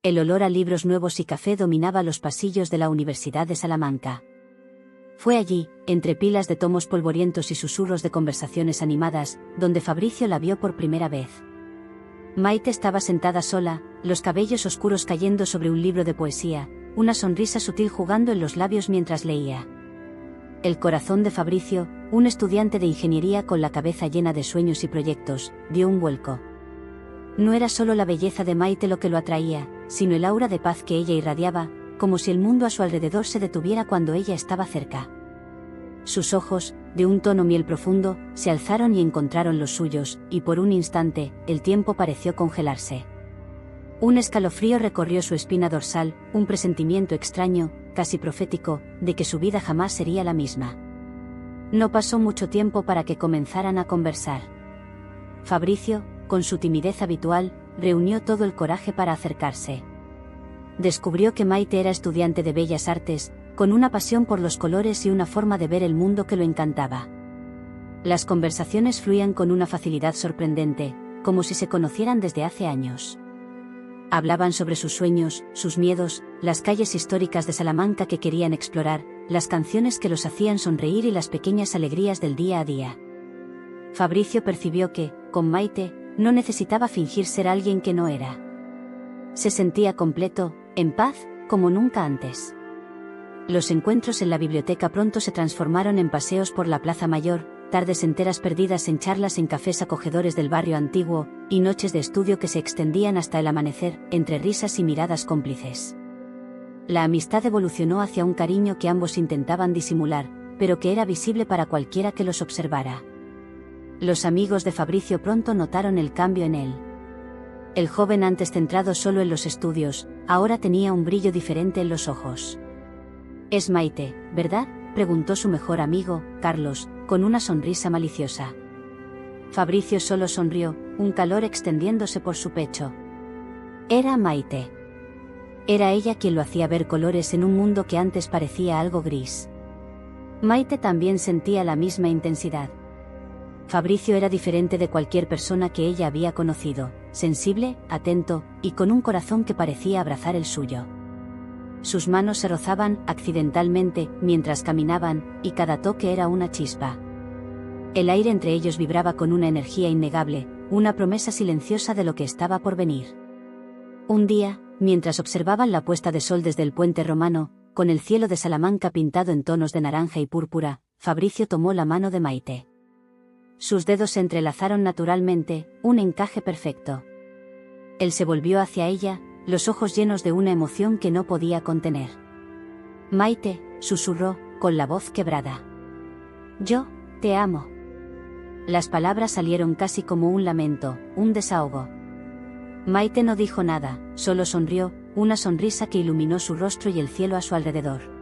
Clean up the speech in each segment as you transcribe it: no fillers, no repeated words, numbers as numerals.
El olor a libros nuevos y café dominaba los pasillos de la Universidad de Salamanca. Fue allí, entre pilas de tomos polvorientos y susurros de conversaciones animadas, donde Fabricio la vio por primera vez. Maite estaba sentada sola, los cabellos oscuros cayendo sobre un libro de poesía, una sonrisa sutil jugando en los labios mientras leía. El corazón de Fabricio, un estudiante de ingeniería con la cabeza llena de sueños y proyectos, dio un vuelco. No era solo la belleza de Maite lo que lo atraía, sino el aura de paz que ella irradiaba, como si el mundo a su alrededor se detuviera cuando ella estaba cerca. Sus ojos, de un tono miel profundo, se alzaron y encontraron los suyos, y por un instante, el tiempo pareció congelarse. Un escalofrío recorrió su espina dorsal, un presentimiento extraño, casi profético, de que su vida jamás sería la misma. No pasó mucho tiempo para que comenzaran a conversar. Fabricio, con su timidez habitual, reunió todo el coraje para acercarse. Descubrió que Maite era estudiante de Bellas Artes, con una pasión por los colores y una forma de ver el mundo que lo encantaba. Las conversaciones fluían con una facilidad sorprendente, como si se conocieran desde hace años. Hablaban sobre sus sueños, sus miedos, las calles históricas de Salamanca que querían explorar, las canciones que los hacían sonreír y las pequeñas alegrías del día a día. Fabricio percibió que, con Maite, no necesitaba fingir ser alguien que no era. Se sentía completo, en paz, como nunca antes. Los encuentros en la biblioteca pronto se transformaron en paseos por la Plaza Mayor, tardes enteras perdidas en charlas en cafés acogedores del barrio antiguo, y noches de estudio que se extendían hasta el amanecer, entre risas y miradas cómplices. La amistad evolucionó hacia un cariño que ambos intentaban disimular, pero que era visible para cualquiera que los observara. Los amigos de Fabricio pronto notaron el cambio en él. El joven antes centrado solo en los estudios, ahora tenía un brillo diferente en los ojos. «Es Maite, ¿verdad?», preguntó su mejor amigo, Carlos, con una sonrisa maliciosa. Fabricio solo sonrió, un calor extendiéndose por su pecho. Era Maite. Era ella quien lo hacía ver colores en un mundo que antes parecía algo gris. Maite también sentía la misma intensidad. Fabricio era diferente de cualquier persona que ella había conocido, sensible, atento, y con un corazón que parecía abrazar el suyo. Sus manos se rozaban, accidentalmente, mientras caminaban, y cada toque era una chispa. El aire entre ellos vibraba con una energía innegable, una promesa silenciosa de lo que estaba por venir. Un día, mientras observaban la puesta de sol desde el puente romano, con el cielo de Salamanca pintado en tonos de naranja y púrpura, Fabricio tomó la mano de Maite. Sus dedos se entrelazaron naturalmente, un encaje perfecto. Él se volvió hacia ella, los ojos llenos de una emoción que no podía contener. «Maite», susurró, con la voz quebrada. «Yo, te amo». Las palabras salieron casi como un lamento, un desahogo. Maite no dijo nada, solo sonrió, una sonrisa que iluminó su rostro y el cielo a su alrededor.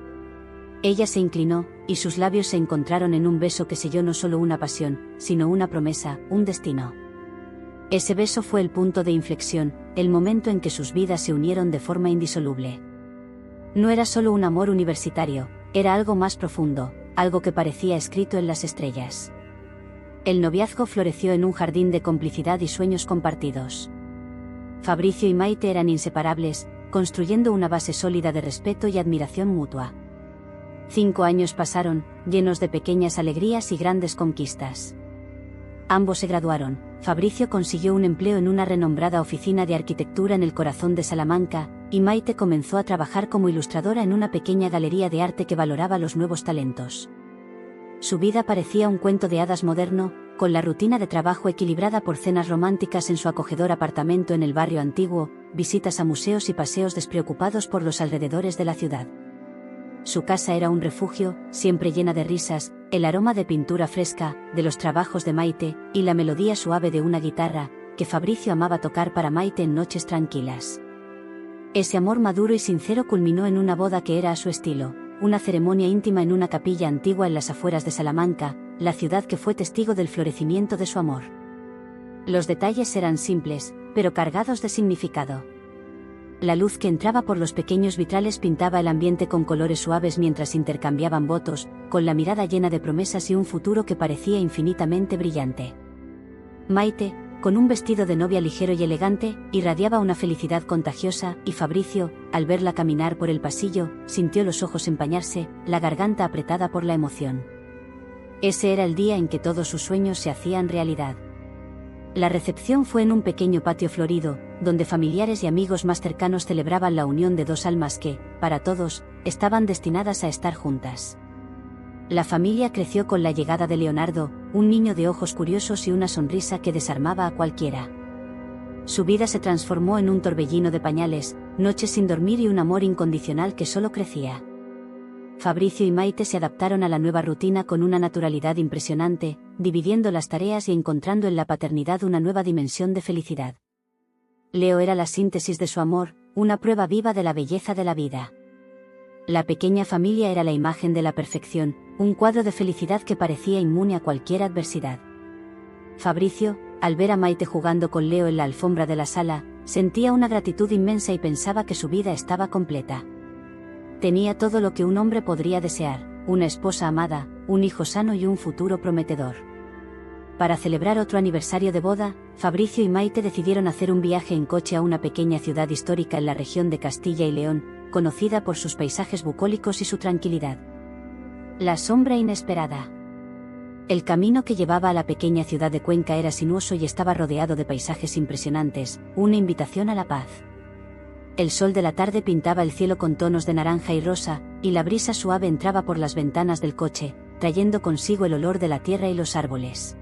Ella se inclinó, y sus labios se encontraron en un beso que selló no solo una pasión, sino una promesa, un destino. Ese beso fue el punto de inflexión, el momento en que sus vidas se unieron de forma indisoluble. No era solo un amor universitario, era algo más profundo, algo que parecía escrito en las estrellas. El noviazgo floreció en un jardín de complicidad y sueños compartidos. Fabricio y Maite eran inseparables, construyendo una base sólida de respeto y admiración mutua. 5 años pasaron, llenos de pequeñas alegrías y grandes conquistas. Ambos se graduaron. Fabricio consiguió un empleo en una renombrada oficina de arquitectura en el corazón de Salamanca, y Maite comenzó a trabajar como ilustradora en una pequeña galería de arte que valoraba los nuevos talentos. Su vida parecía un cuento de hadas moderno, con la rutina de trabajo equilibrada por cenas románticas en su acogedor apartamento en el barrio antiguo, visitas a museos y paseos despreocupados por los alrededores de la ciudad. Su casa era un refugio, siempre llena de risas, el aroma de pintura fresca, de los trabajos de Maite, y la melodía suave de una guitarra, que Fabricio amaba tocar para Maite en noches tranquilas. Ese amor maduro y sincero culminó en una boda que era a su estilo, una ceremonia íntima en una capilla antigua en las afueras de Salamanca, la ciudad que fue testigo del florecimiento de su amor. Los detalles eran simples, pero cargados de significado. La luz que entraba por los pequeños vitrales pintaba el ambiente con colores suaves mientras intercambiaban votos, con la mirada llena de promesas y un futuro que parecía infinitamente brillante. Maite, con un vestido de novia ligero y elegante, irradiaba una felicidad contagiosa, y Fabricio, al verla caminar por el pasillo, sintió los ojos empañarse, la garganta apretada por la emoción. Ese era el día en que todos sus sueños se hacían realidad. La recepción fue en un pequeño patio florido, donde familiares y amigos más cercanos celebraban la unión de dos almas que, para todos, estaban destinadas a estar juntas. La familia creció con la llegada de Leonardo, un niño de ojos curiosos y una sonrisa que desarmaba a cualquiera. Su vida se transformó en un torbellino de pañales, noches sin dormir y un amor incondicional que solo crecía. Fabricio y Maite se adaptaron a la nueva rutina con una naturalidad impresionante, dividiendo las tareas y encontrando en la paternidad una nueva dimensión de felicidad. Leo era la síntesis de su amor, una prueba viva de la belleza de la vida. La pequeña familia era la imagen de la perfección, un cuadro de felicidad que parecía inmune a cualquier adversidad. Fabricio, al ver a Maite jugando con Leo en la alfombra de la sala, sentía una gratitud inmensa y pensaba que su vida estaba completa. Tenía todo lo que un hombre podría desear, una esposa amada, un hijo sano y un futuro prometedor. Para celebrar otro aniversario de boda, Fabricio y Maite decidieron hacer un viaje en coche a una pequeña ciudad histórica en la región de Castilla y León, conocida por sus paisajes bucólicos y su tranquilidad. La sombra inesperada. El camino que llevaba a la pequeña ciudad de Cuenca era sinuoso y estaba rodeado de paisajes impresionantes, una invitación a la paz. El sol de la tarde pintaba el cielo con tonos de naranja y rosa, y la brisa suave entraba por las ventanas del coche, trayendo consigo el olor de la tierra y los árboles.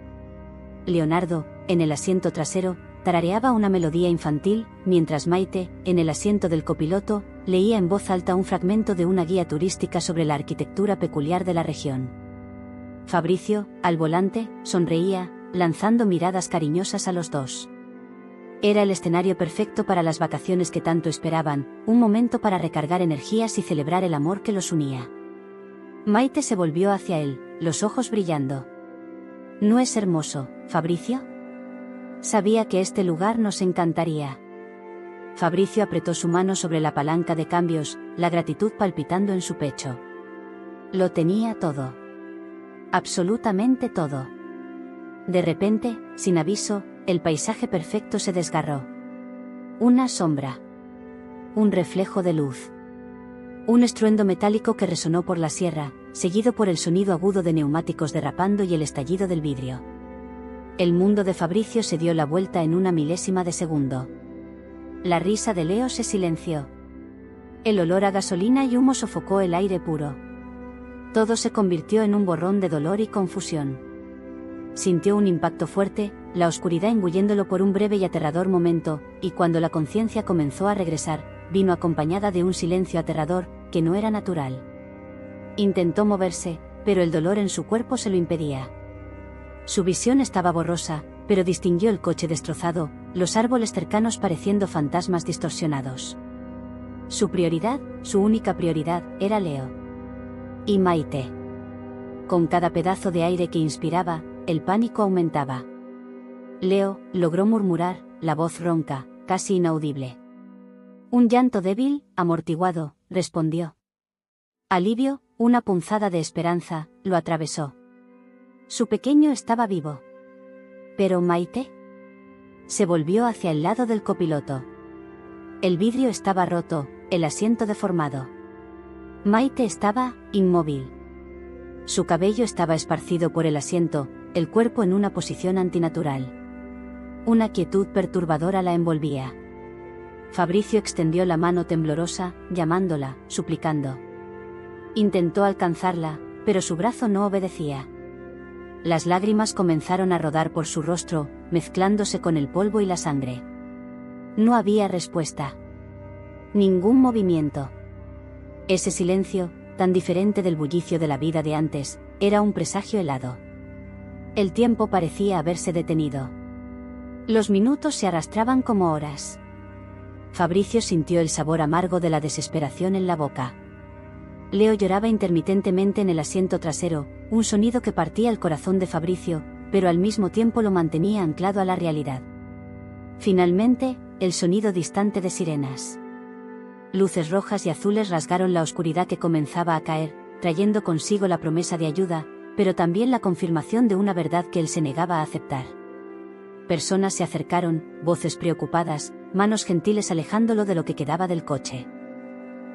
Leonardo, en el asiento trasero, tarareaba una melodía infantil, mientras Maite, en el asiento del copiloto, leía en voz alta un fragmento de una guía turística sobre la arquitectura peculiar de la región. Fabricio, al volante, sonreía, lanzando miradas cariñosas a los dos. Era el escenario perfecto para las vacaciones que tanto esperaban, un momento para recargar energías y celebrar el amor que los unía. Maite se volvió hacia él, los ojos brillando. ¿No es hermoso, Fabricio? Sabía que este lugar nos encantaría. Fabricio apretó su mano sobre la palanca de cambios, la gratitud palpitando en su pecho. Lo tenía todo. Absolutamente todo. De repente, sin aviso, el paisaje perfecto se desgarró. Una sombra. Un reflejo de luz. Un estruendo metálico que resonó por la sierra, seguido por el sonido agudo de neumáticos derrapando y el estallido del vidrio. El mundo de Fabricio se dio la vuelta en una milésima de segundo. La risa de Leo se silenció. El olor a gasolina y humo sofocó el aire puro. Todo se convirtió en un borrón de dolor y confusión. Sintió un impacto fuerte, la oscuridad engulléndolo por un breve y aterrador momento, y cuando la conciencia comenzó a regresar, vino acompañada de un silencio aterrador, que no era natural. Intentó moverse, pero el dolor en su cuerpo se lo impedía. Su visión estaba borrosa, pero distinguió el coche destrozado, los árboles cercanos pareciendo fantasmas distorsionados. Su prioridad, su única prioridad, era Leo. Y Maite. Con cada pedazo de aire que inspiraba, el pánico aumentaba. Leo, logró murmurar, la voz ronca, casi inaudible. Un llanto débil, amortiguado, respondió. Alivio, una punzada de esperanza, lo atravesó. Su pequeño estaba vivo. ¿Pero Maite? Se volvió hacia el lado del copiloto. El vidrio estaba roto, el asiento deformado. Maite estaba inmóvil. Su cabello estaba esparcido por el asiento, el cuerpo en una posición antinatural. Una quietud perturbadora la envolvía. Fabricio extendió la mano temblorosa, llamándola, suplicando. Intentó alcanzarla, pero su brazo no obedecía. Las lágrimas comenzaron a rodar por su rostro, mezclándose con el polvo y la sangre. No había respuesta. Ningún movimiento. Ese silencio, tan diferente del bullicio de la vida de antes, era un presagio helado. El tiempo parecía haberse detenido. Los minutos se arrastraban como horas. Fabricio sintió el sabor amargo de la desesperación en la boca. Leo lloraba intermitentemente en el asiento trasero, un sonido que partía el corazón de Fabricio, pero al mismo tiempo lo mantenía anclado a la realidad. Finalmente, el sonido distante de sirenas. Luces rojas y azules rasgaron la oscuridad que comenzaba a caer, trayendo consigo la promesa de ayuda, pero también la confirmación de una verdad que él se negaba a aceptar. Personas se acercaron, voces preocupadas, manos gentiles alejándolo de lo que quedaba del coche.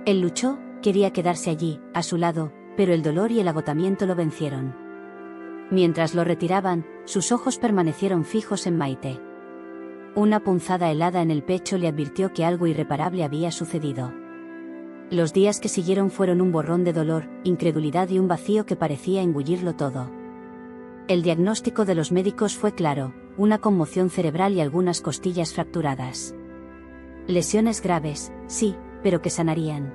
Él luchó, quería quedarse allí, a su lado, pero el dolor y el agotamiento lo vencieron. Mientras lo retiraban, sus ojos permanecieron fijos en Maite. Una punzada helada en el pecho le advirtió que algo irreparable había sucedido. Los días que siguieron fueron un borrón de dolor, incredulidad y un vacío que parecía engullirlo todo. El diagnóstico de los médicos fue claro: una conmoción cerebral y algunas costillas fracturadas. Lesiones graves, sí, pero que sanarían.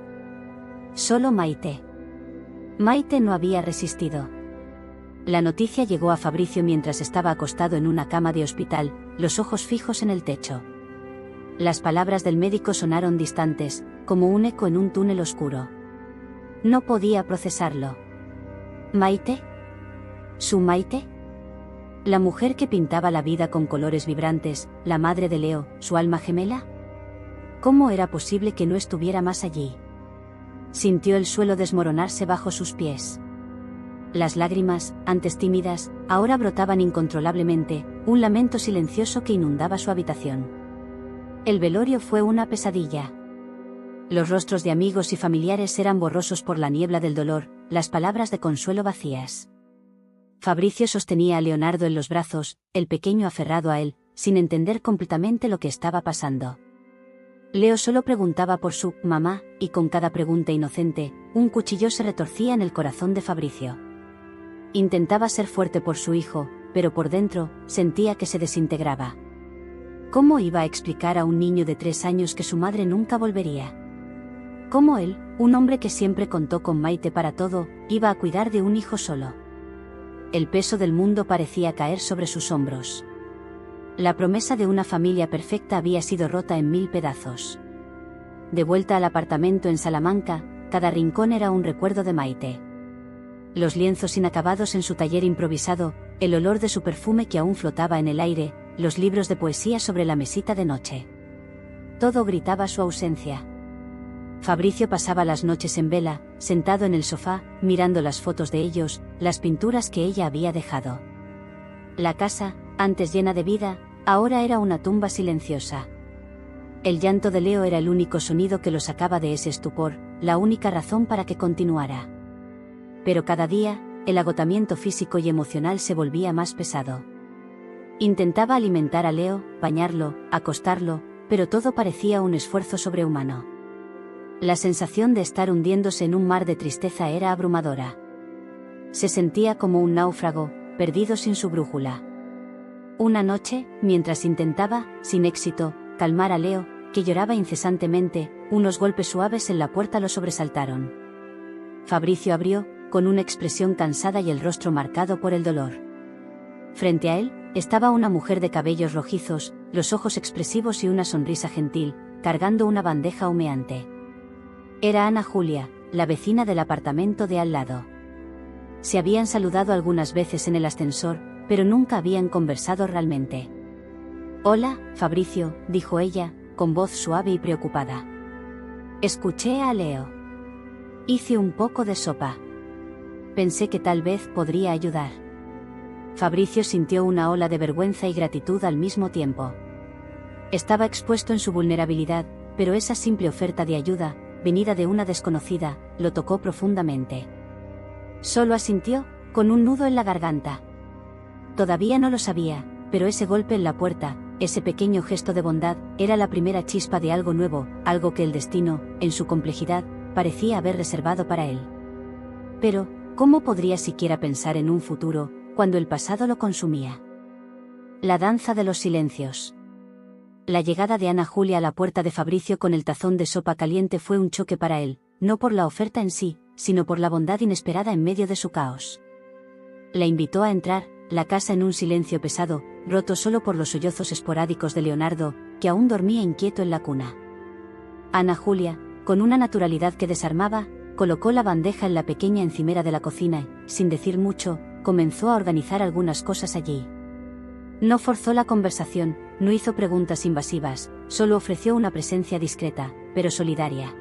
Solo Maite. Maite no había resistido. La noticia llegó a Fabricio mientras estaba acostado en una cama de hospital, los ojos fijos en el techo. Las palabras del médico sonaron distantes, como un eco en un túnel oscuro. No podía procesarlo. ¿Maite? ¿Su Maite? ¿La mujer que pintaba la vida con colores vibrantes, la madre de Leo, su alma gemela? ¿Cómo era posible que no estuviera más allí? Sintió el suelo desmoronarse bajo sus pies. Las lágrimas, antes tímidas, ahora brotaban incontrolablemente, un lamento silencioso que inundaba su habitación. El velorio fue una pesadilla. Los rostros de amigos y familiares eran borrosos por la niebla del dolor, las palabras de consuelo vacías. Fabricio sostenía a Leonardo en los brazos, el pequeño aferrado a él, sin entender completamente lo que estaba pasando. Leo solo preguntaba por su mamá, y con cada pregunta inocente, un cuchillo se retorcía en el corazón de Fabricio. Intentaba ser fuerte por su hijo, pero por dentro, sentía que se desintegraba. ¿Cómo iba a explicar a un niño de 3 años que su madre nunca volvería? ¿Cómo él, un hombre que siempre contó con Maite para todo, iba a cuidar de un hijo solo? El peso del mundo parecía caer sobre sus hombros. La promesa de una familia perfecta había sido rota en 1000 pedazos. De vuelta al apartamento en Salamanca, cada rincón era un recuerdo de Maite. Los lienzos inacabados en su taller improvisado, el olor de su perfume que aún flotaba en el aire, los libros de poesía sobre la mesita de noche. Todo gritaba su ausencia. Fabricio pasaba las noches en vela, sentado en el sofá, mirando las fotos de ellos, las pinturas que ella había dejado. La casa, antes llena de vida, ahora era una tumba silenciosa. El llanto de Leo era el único sonido que lo sacaba de ese estupor, la única razón para que continuara. Pero cada día, el agotamiento físico y emocional se volvía más pesado. Intentaba alimentar a Leo, bañarlo, acostarlo, pero todo parecía un esfuerzo sobrehumano. La sensación de estar hundiéndose en un mar de tristeza era abrumadora. Se sentía como un náufrago, perdido sin su brújula. Una noche, mientras intentaba, sin éxito, calmar a Leo, que lloraba incesantemente, unos golpes suaves en la puerta lo sobresaltaron. Fabricio abrió, con una expresión cansada y el rostro marcado por el dolor. Frente a él, estaba una mujer de cabellos rojizos, los ojos expresivos y una sonrisa gentil, cargando una bandeja humeante. Era Ana Julia, la vecina del apartamento de al lado. Se habían saludado algunas veces en el ascensor, pero nunca habían conversado realmente. «Hola, Fabricio», dijo ella, con voz suave y preocupada. «Escuché a Leo. Hice un poco de sopa. Pensé que tal vez podría ayudar». Fabricio sintió una ola de vergüenza y gratitud al mismo tiempo. Estaba expuesto en su vulnerabilidad, pero esa simple oferta de ayuda, venida de una desconocida, lo tocó profundamente. Solo asintió, con un nudo en la garganta. Todavía no lo sabía, pero ese golpe en la puerta, ese pequeño gesto de bondad, era la primera chispa de algo nuevo, algo que el destino, en su complejidad, parecía haber reservado para él. Pero, ¿cómo podría siquiera pensar en un futuro, cuando el pasado lo consumía? La danza de los silencios. La llegada de Ana Julia a la puerta de Fabricio con el tazón de sopa caliente fue un choque para él, no por la oferta en sí, sino por la bondad inesperada en medio de su caos. La invitó a entrar, la casa en un silencio pesado, roto solo por los sollozos esporádicos de Leonardo, que aún dormía inquieto en la cuna. Ana Julia, con una naturalidad que desarmaba, colocó la bandeja en la pequeña encimera de la cocina y, sin decir mucho, comenzó a organizar algunas cosas allí. No forzó la conversación, no hizo preguntas invasivas, solo ofreció una presencia discreta, pero solidaria.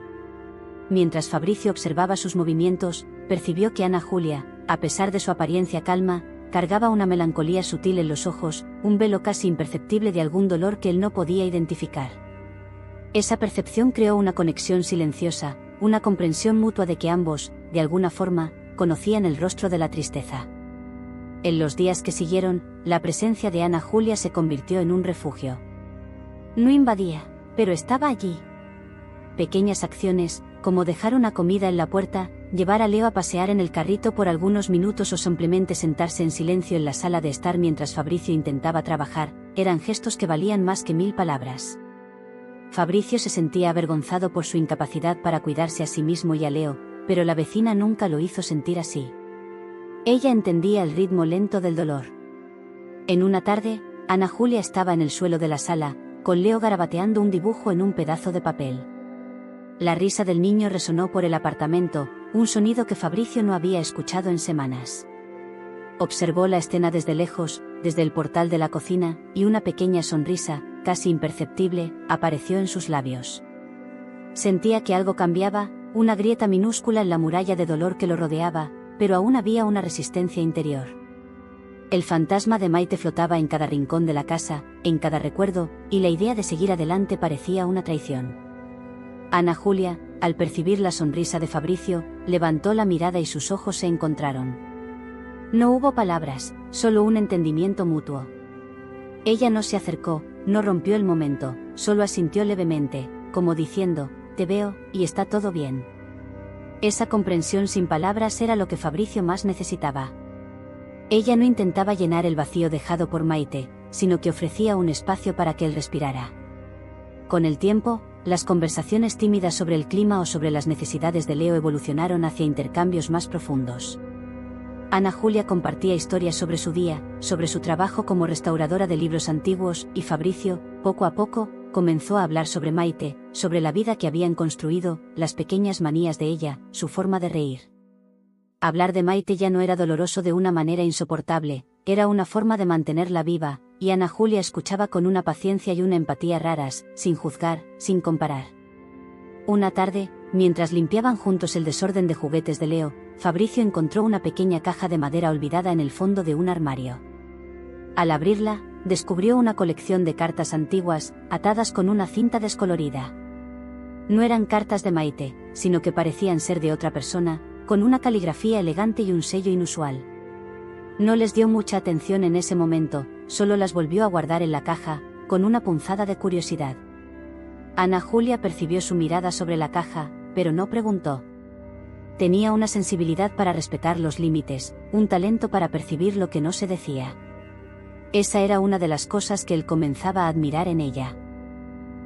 Mientras Fabricio observaba sus movimientos, percibió que Ana Julia, a pesar de su apariencia calma, cargaba una melancolía sutil en los ojos, un velo casi imperceptible de algún dolor que él no podía identificar. Esa percepción creó una conexión silenciosa, una comprensión mutua de que ambos, de alguna forma, conocían el rostro de la tristeza. En los días que siguieron, la presencia de Ana Julia se convirtió en un refugio. No invadía, pero estaba allí. Pequeñas acciones, como dejar una comida en la puerta, llevar a Leo a pasear en el carrito por algunos minutos o simplemente sentarse en silencio en la sala de estar mientras Fabricio intentaba trabajar, eran gestos que valían más que 1000 palabras. Fabricio se sentía avergonzado por su incapacidad para cuidarse a sí mismo y a Leo, pero la vecina nunca lo hizo sentir así. Ella entendía el ritmo lento del dolor. En una tarde, Ana Julia estaba en el suelo de la sala, con Leo garabateando un dibujo en un pedazo de papel. La risa del niño resonó por el apartamento, un sonido que Fabricio no había escuchado en semanas. Observó la escena desde lejos, desde el portal de la cocina, y una pequeña sonrisa, casi imperceptible, apareció en sus labios. Sentía que algo cambiaba, una grieta minúscula en la muralla de dolor que lo rodeaba, pero aún había una resistencia interior. El fantasma de Maite flotaba en cada rincón de la casa, en cada recuerdo, y la idea de seguir adelante parecía una traición. Ana Julia, al percibir la sonrisa de Fabricio, levantó la mirada y sus ojos se encontraron. No hubo palabras, solo un entendimiento mutuo. Ella no se acercó, no rompió el momento, solo asintió levemente, como diciendo, te veo, y está todo bien. Esa comprensión sin palabras era lo que Fabricio más necesitaba. Ella no intentaba llenar el vacío dejado por Maite, sino que ofrecía un espacio para que él respirara. Con el tiempo, las conversaciones tímidas sobre el clima o sobre las necesidades de Leo evolucionaron hacia intercambios más profundos. Ana Julia compartía historias sobre su día, sobre su trabajo como restauradora de libros antiguos, y Fabricio, poco a poco, comenzó a hablar sobre Maite, sobre la vida que habían construido, las pequeñas manías de ella, su forma de reír. Hablar de Maite ya no era doloroso de una manera insoportable, era una forma de mantenerla viva, y Ana Julia escuchaba con una paciencia y una empatía raras, sin juzgar, sin comparar. Una tarde, mientras limpiaban juntos el desorden de juguetes de Leo, Fabricio encontró una pequeña caja de madera olvidada en el fondo de un armario. Al abrirla, descubrió una colección de cartas antiguas, atadas con una cinta descolorida. No eran cartas de Maite, sino que parecían ser de otra persona, con una caligrafía elegante y un sello inusual. No les dio mucha atención en ese momento, solo las volvió a guardar en la caja, con una punzada de curiosidad. Ana Julia percibió su mirada sobre la caja, pero no preguntó. Tenía una sensibilidad para respetar los límites, un talento para percibir lo que no se decía. Esa era una de las cosas que él comenzaba a admirar en ella.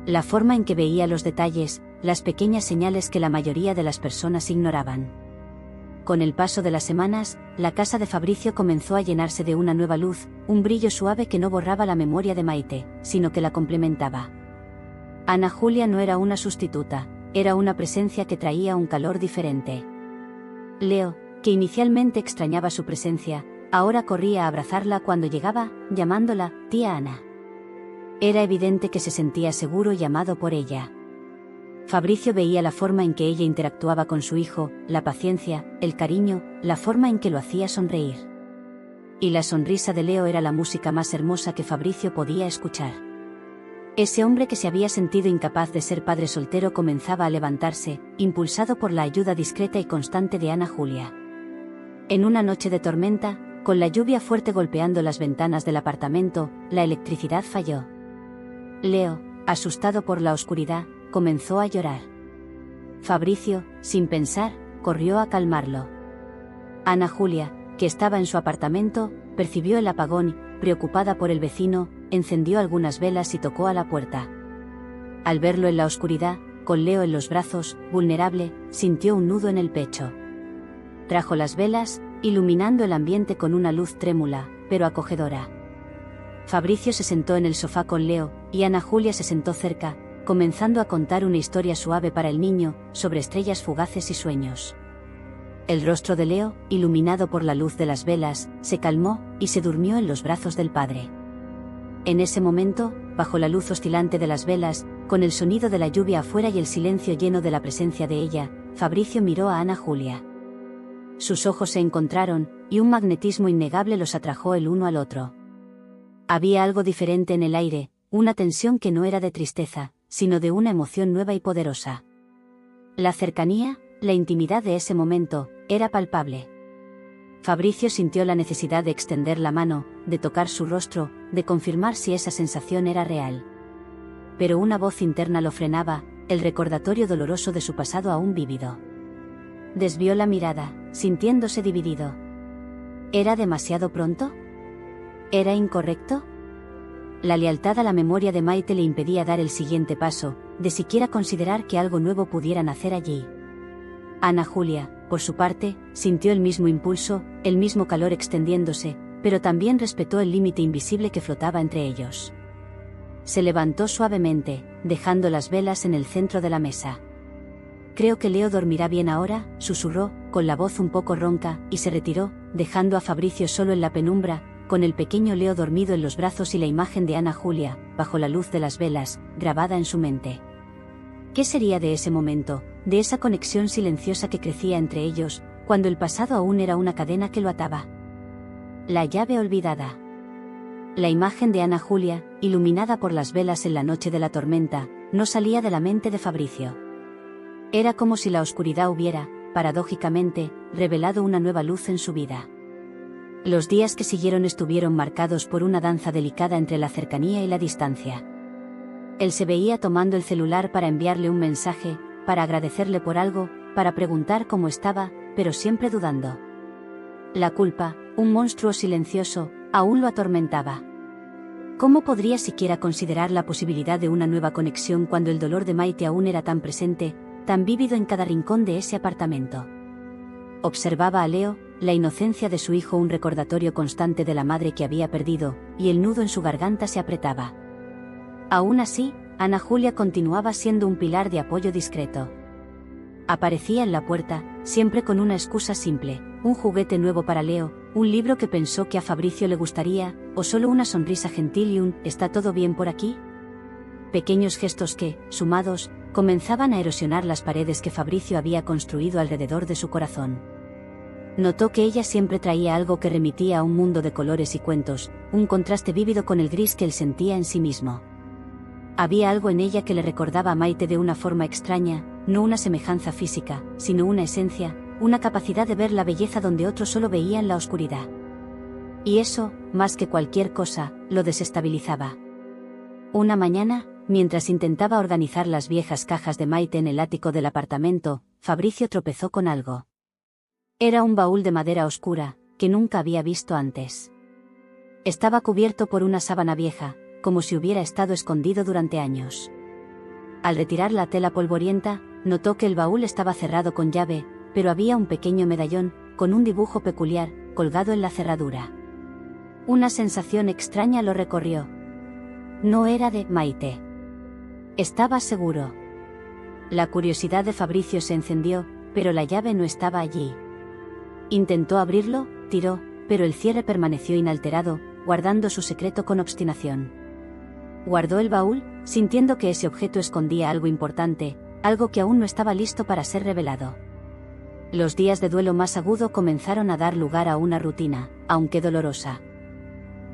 La forma en que veía los detalles, las pequeñas señales que la mayoría de las personas ignoraban. Con el paso de las semanas, la casa de Fabricio comenzó a llenarse de una nueva luz, un brillo suave que no borraba la memoria de Maite, sino que la complementaba. Ana Julia no era una sustituta, era una presencia que traía un calor diferente. Leo, que inicialmente extrañaba su presencia, ahora corría a abrazarla cuando llegaba, llamándola tía Ana. Era evidente que se sentía seguro y amado por ella. Fabricio veía la forma en que ella interactuaba con su hijo, la paciencia, el cariño, la forma en que lo hacía sonreír. Y la sonrisa de Leo era la música más hermosa que Fabricio podía escuchar. Ese hombre que se había sentido incapaz de ser padre soltero comenzaba a levantarse, impulsado por la ayuda discreta y constante de Ana Julia. En una noche de tormenta, con la lluvia fuerte golpeando las ventanas del apartamento, la electricidad falló. Leo, asustado por la oscuridad, comenzó a llorar. Fabricio, sin pensar, corrió a calmarlo. Ana Julia, que estaba en su apartamento, percibió el apagón, preocupada por el vecino, encendió algunas velas y tocó a la puerta. Al verlo en la oscuridad, con Leo en los brazos, vulnerable, sintió un nudo en el pecho. Trajo las velas, iluminando el ambiente con una luz trémula, pero acogedora. Fabricio se sentó en el sofá con Leo, y Ana Julia se sentó cerca, comenzando a contar una historia suave para el niño, sobre estrellas fugaces y sueños. El rostro de Leo, iluminado por la luz de las velas, se calmó, y se durmió en los brazos del padre. En ese momento, bajo la luz oscilante de las velas, con el sonido de la lluvia afuera y el silencio lleno de la presencia de ella, Fabricio miró a Ana Julia. sus ojos se encontraron, y un magnetismo innegable los atrajo el uno al otro. Había algo diferente en el aire, una tensión que no era de tristeza, sino de una emoción nueva y poderosa. La cercanía, la intimidad de ese momento, era palpable. Fabricio sintió la necesidad de extender la mano, de tocar su rostro, de confirmar si esa sensación era real. Pero una voz interna lo frenaba, el recordatorio doloroso de su pasado aún vívido. Desvió la mirada, sintiéndose dividido. ¿Era demasiado pronto? ¿Era incorrecto? La lealtad a la memoria de Maite le impedía dar el siguiente paso, de siquiera considerar que algo nuevo pudiera nacer allí. Ana Julia, por su parte, sintió el mismo impulso, el mismo calor extendiéndose, pero también respetó el límite invisible que flotaba entre ellos. Se levantó suavemente, dejando las velas en el centro de la mesa. «Creo que Leo dormirá bien ahora», susurró, con la voz un poco ronca, y se retiró, dejando a Fabricio solo en la penumbra, con el pequeño Leo dormido en los brazos y la imagen de Ana Julia, bajo la luz de las velas, grabada en su mente. ¿Qué sería de ese momento, de esa conexión silenciosa que crecía entre ellos, cuando el pasado aún era una cadena que lo ataba? La llave olvidada. La imagen de Ana Julia, iluminada por las velas en la noche de la tormenta, no salía de la mente de Fabricio. Era como si la oscuridad hubiera, paradójicamente, revelado una nueva luz en su vida. Los días que siguieron estuvieron marcados por una danza delicada entre la cercanía y la distancia. Él se veía tomando el celular para enviarle un mensaje, para agradecerle por algo, para preguntar cómo estaba, pero siempre dudando. La culpa, un monstruo silencioso, aún lo atormentaba. ¿Cómo podría siquiera considerar la posibilidad de una nueva conexión cuando el dolor de Maite aún era tan presente, tan vívido en cada rincón de ese apartamento? Observaba a Leo, la inocencia de su hijo un recordatorio constante de la madre que había perdido, y el nudo en su garganta se apretaba. Aún así, Ana Julia continuaba siendo un pilar de apoyo discreto. Aparecía en la puerta, siempre con una excusa simple, un juguete nuevo para Leo, un libro que pensó que a Fabricio le gustaría, o solo una sonrisa gentil y un «¿Está todo bien por aquí?». Pequeños gestos que, sumados, comenzaban a erosionar las paredes que Fabricio había construido alrededor de su corazón. Notó que ella siempre traía algo que remitía a un mundo de colores y cuentos, un contraste vívido con el gris que él sentía en sí mismo. Había algo en ella que le recordaba a Maite de una forma extraña, no una semejanza física, sino una esencia, una capacidad de ver la belleza donde otros solo veían la oscuridad. Y eso, más que cualquier cosa, lo desestabilizaba. Una mañana, mientras intentaba organizar las viejas cajas de Maite en el ático del apartamento, Fabricio tropezó con algo. Era un baúl de madera oscura, que nunca había visto antes. Estaba cubierto por una sábana vieja, como si hubiera estado escondido durante años. Al retirar la tela polvorienta, notó que el baúl estaba cerrado con llave, pero había un pequeño medallón, con un dibujo peculiar, colgado en la cerradura. Una sensación extraña lo recorrió. No era de Maite. Estaba seguro. La curiosidad de Fabricio se encendió, pero la llave no estaba allí. Intentó abrirlo, tiró, pero el cierre permaneció inalterado, guardando su secreto con obstinación. Guardó el baúl, sintiendo que ese objeto escondía algo importante, algo que aún no estaba listo para ser revelado. Los días de duelo más agudo comenzaron a dar lugar a una rutina, aunque dolorosa.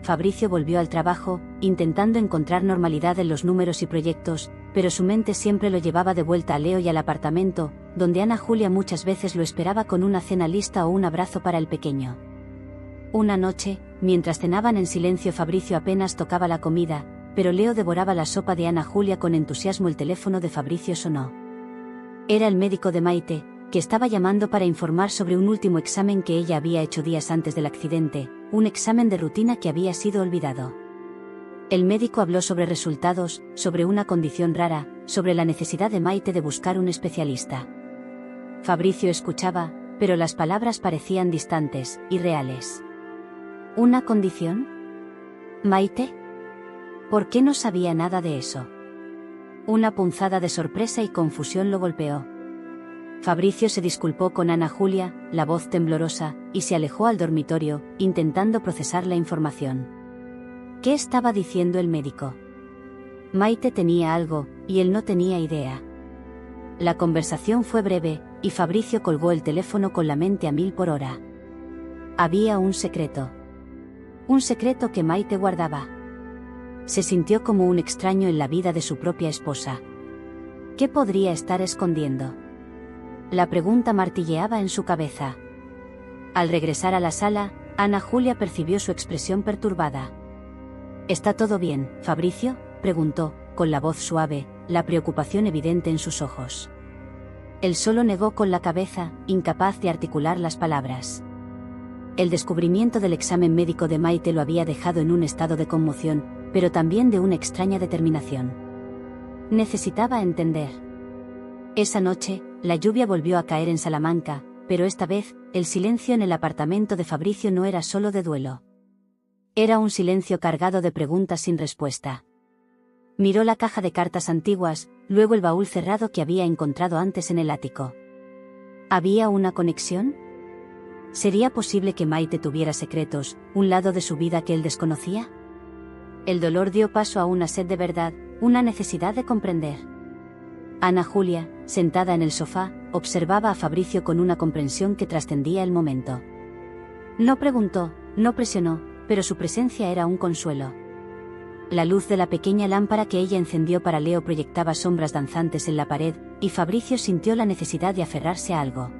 Fabricio volvió al trabajo, intentando encontrar normalidad en los números y proyectos, pero su mente siempre lo llevaba de vuelta a Leo y al apartamento, donde Ana Julia muchas veces lo esperaba con una cena lista o un abrazo para el pequeño. Una noche, mientras cenaban en silencio, Fabricio apenas tocaba la comida, pero Leo devoraba la sopa de Ana Julia con entusiasmo. El teléfono de Fabricio sonó. Era el médico de Maite, que estaba llamando para informar sobre un último examen que ella había hecho días antes del accidente, un examen de rutina que había sido olvidado. El médico habló sobre resultados, sobre una condición rara, sobre la necesidad de Maite de buscar un especialista. Fabricio escuchaba, pero las palabras parecían distantes, irreales. ¿Una condición? ¿Maite? ¿Por qué no sabía nada de eso? Una punzada de sorpresa y confusión lo golpeó. Fabricio se disculpó con Ana Julia, la voz temblorosa, y se alejó al dormitorio, intentando procesar la información. ¿Qué estaba diciendo el médico? Maite tenía algo, y él no tenía idea. La conversación fue breve, y Fabricio colgó el teléfono con la mente a 1000 por hora. Había un secreto. Un secreto que Maite guardaba. Se sintió como un extraño en la vida de su propia esposa. ¿Qué podría estar escondiendo? La pregunta martilleaba en su cabeza. Al regresar a la sala, Ana Julia percibió su expresión perturbada. ¿Está todo bien, Fabricio?, preguntó, con la voz suave, la preocupación evidente en sus ojos. Él solo negó con la cabeza, incapaz de articular las palabras. El descubrimiento del examen médico de Maite lo había dejado en un estado de conmoción, pero también de una extraña determinación. Necesitaba entender. Esa noche, la lluvia volvió a caer en Salamanca, pero esta vez, el silencio en el apartamento de Fabricio no era solo de duelo. Era un silencio cargado de preguntas sin respuesta. Miró la caja de cartas antiguas, luego el baúl cerrado que había encontrado antes en el ático. ¿Había una conexión? ¿Sería posible que Maite tuviera secretos, un lado de su vida que él desconocía? El dolor dio paso a una sed de verdad, una necesidad de comprender. Ana Julia, sentada en el sofá, observaba a Fabricio con una comprensión que trascendía el momento. No preguntó, no presionó, pero su presencia era un consuelo. La luz de la pequeña lámpara que ella encendió para Leo proyectaba sombras danzantes en la pared, y Fabricio sintió la necesidad de aferrarse a algo.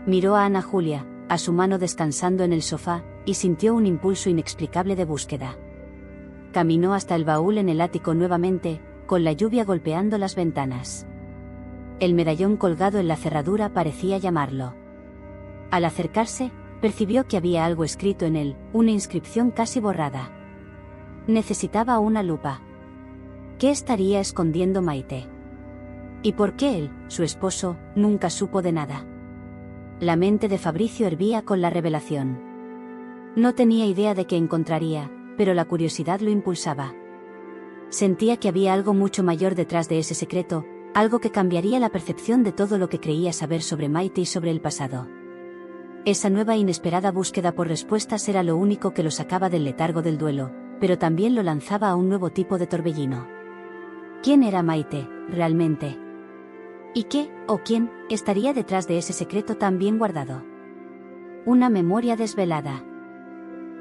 Miró a Ana Julia, a su mano descansando en el sofá, y sintió un impulso inexplicable de búsqueda. Caminó hasta el baúl en el ático nuevamente, con la lluvia golpeando las ventanas. El medallón colgado en la cerradura parecía llamarlo. Al acercarse, percibió que había algo escrito en él, una inscripción casi borrada. Necesitaba una lupa. ¿Qué estaría escondiendo Maite? ¿Y por qué él, su esposo, nunca supo de nada? La mente de Fabricio hervía con la revelación. No tenía idea de qué encontraría, pero la curiosidad lo impulsaba. Sentía que había algo mucho mayor detrás de ese secreto, algo que cambiaría la percepción de todo lo que creía saber sobre Maite y sobre el pasado. Esa nueva e inesperada búsqueda por respuestas era lo único que lo sacaba del letargo del duelo, pero también lo lanzaba a un nuevo tipo de torbellino. ¿Quién era Maite, realmente? ¿Y qué, o quién, estaría detrás de ese secreto tan bien guardado? Una memoria desvelada.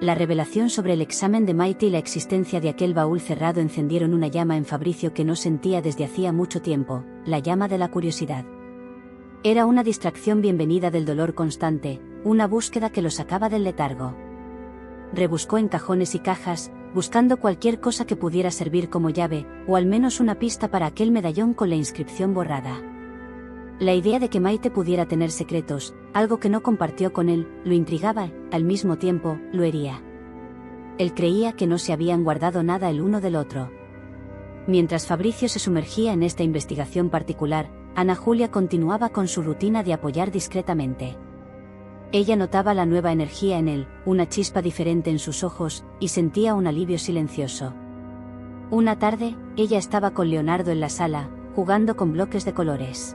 La revelación sobre el examen de Maite y la existencia de aquel baúl cerrado encendieron una llama en Fabricio que no sentía desde hacía mucho tiempo, la llama de la curiosidad. Era una distracción bienvenida del dolor constante, una búsqueda que lo sacaba del letargo. Rebuscó en cajones y cajas, buscando cualquier cosa que pudiera servir como llave, o al menos una pista para aquel medallón con la inscripción borrada. La idea de que Maite pudiera tener secretos, algo que no compartió con él, lo intrigaba, al mismo tiempo, lo hería. Él creía que no se habían guardado nada el uno del otro. Mientras Fabricio se sumergía en esta investigación particular, Ana Julia continuaba con su rutina de apoyar discretamente. Ella notaba la nueva energía en él, una chispa diferente en sus ojos, y sentía un alivio silencioso. Una tarde, ella estaba con Leonardo en la sala, jugando con bloques de colores.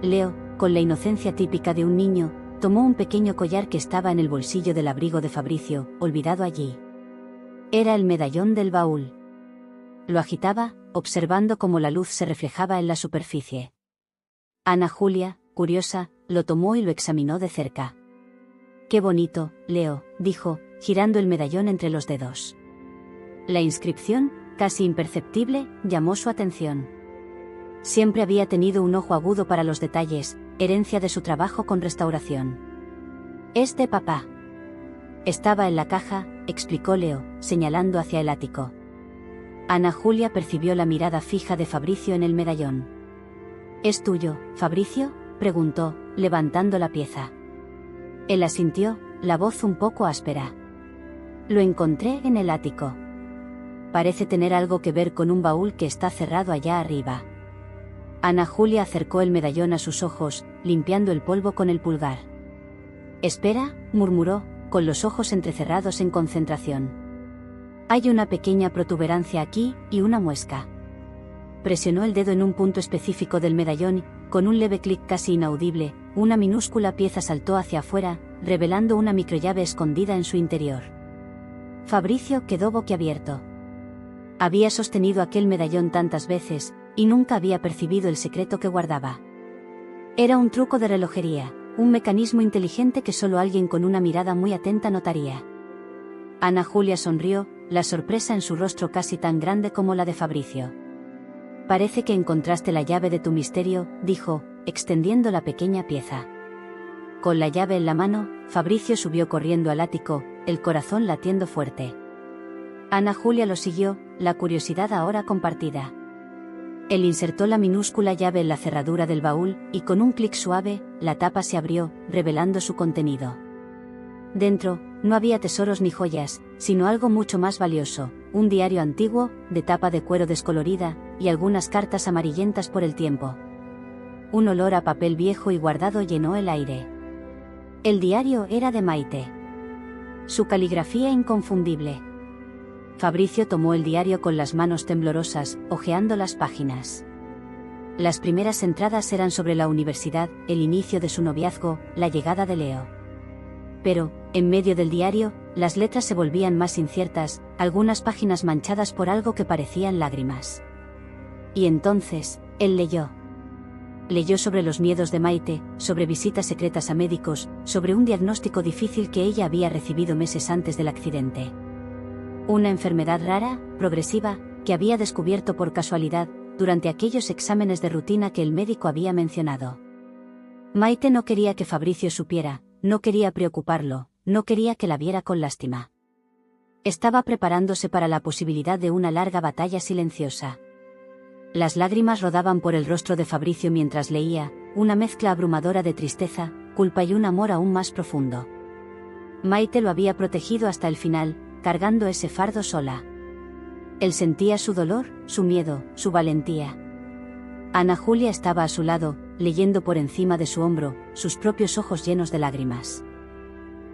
Leo, con la inocencia típica de un niño, tomó un pequeño collar que estaba en el bolsillo del abrigo de Fabricio, olvidado allí. Era el medallón del baúl. Lo agitaba, observando cómo la luz se reflejaba en la superficie. Ana Julia, curiosa, lo tomó y lo examinó de cerca. «Qué bonito, Leo», dijo, girando el medallón entre los dedos. La inscripción, casi imperceptible, llamó su atención. Siempre había tenido un ojo agudo para los detalles, herencia de su trabajo con restauración. «Es de papá». «Estaba en la caja», explicó Leo, señalando hacia el ático. Ana Julia percibió la mirada fija de Fabricio en el medallón. «¿Es tuyo, Fabricio?», preguntó, levantando la pieza. Él asintió, la voz un poco áspera. «Lo encontré en el ático. Parece tener algo que ver con un baúl que está cerrado allá arriba». Ana Julia acercó el medallón a sus ojos, limpiando el polvo con el pulgar. «Espera», murmuró, con los ojos entrecerrados en concentración. «Hay una pequeña protuberancia aquí, y una muesca». Presionó el dedo en un punto específico del medallón y, con un leve clic casi inaudible, una minúscula pieza saltó hacia afuera, revelando una microllave escondida en su interior. Fabricio quedó boquiabierto. Había sostenido aquel medallón tantas veces, y nunca había percibido el secreto que guardaba. Era un truco de relojería, un mecanismo inteligente que solo alguien con una mirada muy atenta notaría. Ana Julia sonrió, la sorpresa en su rostro casi tan grande como la de Fabricio. «Parece que encontraste la llave de tu misterio», dijo, extendiendo la pequeña pieza. Con la llave en la mano, Fabricio subió corriendo al ático, el corazón latiendo fuerte. Ana Julia lo siguió, la curiosidad ahora compartida. Él insertó la minúscula llave en la cerradura del baúl, y con un clic suave, la tapa se abrió, revelando su contenido. Dentro, no había tesoros ni joyas, sino algo mucho más valioso, un diario antiguo, de tapa de cuero descolorida, y algunas cartas amarillentas por el tiempo. Un olor a papel viejo y guardado llenó el aire. El diario era de Maite. Su caligrafía inconfundible. Fabricio tomó el diario con las manos temblorosas, hojeando las páginas. Las primeras entradas eran sobre la universidad, el inicio de su noviazgo, la llegada de Leo. Pero, en medio del diario, las letras se volvían más inciertas, algunas páginas manchadas por algo que parecían lágrimas. Y entonces, él leyó. Leyó sobre los miedos de Maite, sobre visitas secretas a médicos, sobre un diagnóstico difícil que ella había recibido meses antes del accidente. Una enfermedad rara, progresiva, que había descubierto por casualidad, durante aquellos exámenes de rutina que el médico había mencionado. Maite no quería que Fabricio supiera, no quería preocuparlo, no quería que la viera con lástima. Estaba preparándose para la posibilidad de una larga batalla silenciosa. Las lágrimas rodaban por el rostro de Fabricio mientras leía, una mezcla abrumadora de tristeza, culpa y un amor aún más profundo. Maite lo había protegido hasta el final, cargando ese fardo sola. Él sentía su dolor, su miedo, su valentía. Ana Julia estaba a su lado, leyendo por encima de su hombro, sus propios ojos llenos de lágrimas.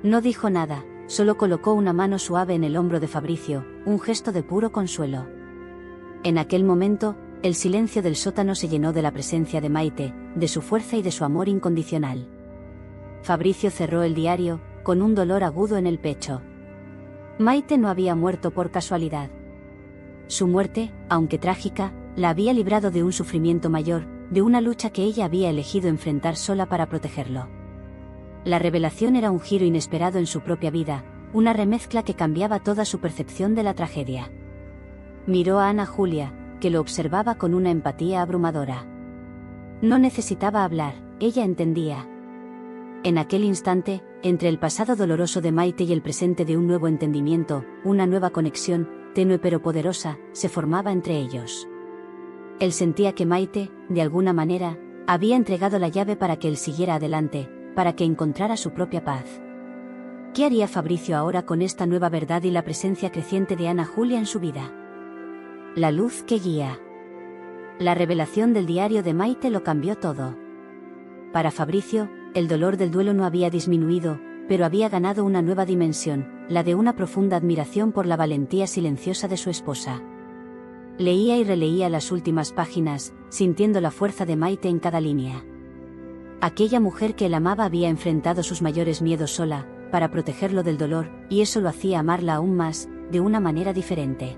No dijo nada, solo colocó una mano suave en el hombro de Fabricio, un gesto de puro consuelo. En aquel momento, el silencio del sótano se llenó de la presencia de Maite, de su fuerza y de su amor incondicional. Fabricio cerró el diario, con un dolor agudo en el pecho. Maite no había muerto por casualidad. Su muerte, aunque trágica, la había librado de un sufrimiento mayor, de una lucha que ella había elegido enfrentar sola para protegerlo. La revelación era un giro inesperado en su propia vida, una remezcla que cambiaba toda su percepción de la tragedia. Miró a Ana Julia, que lo observaba con una empatía abrumadora. No necesitaba hablar, ella entendía. En aquel instante, entre el pasado doloroso de Maite y el presente de un nuevo entendimiento, una nueva conexión, tenue pero poderosa, se formaba entre ellos. Él sentía que Maite, de alguna manera, había entregado la llave para que él siguiera adelante, para que encontrara su propia paz. ¿Qué haría Fabricio ahora con esta nueva verdad y la presencia creciente de Ana Julia en su vida? La luz que guía. La revelación del diario de Maite lo cambió todo. Para Fabricio, el dolor del duelo no había disminuido, pero había ganado una nueva dimensión, la de una profunda admiración por la valentía silenciosa de su esposa. Leía y releía las últimas páginas, sintiendo la fuerza de Maite en cada línea. Aquella mujer que él amaba había enfrentado sus mayores miedos sola, para protegerlo del dolor, y eso lo hacía amarla aún más, de una manera diferente.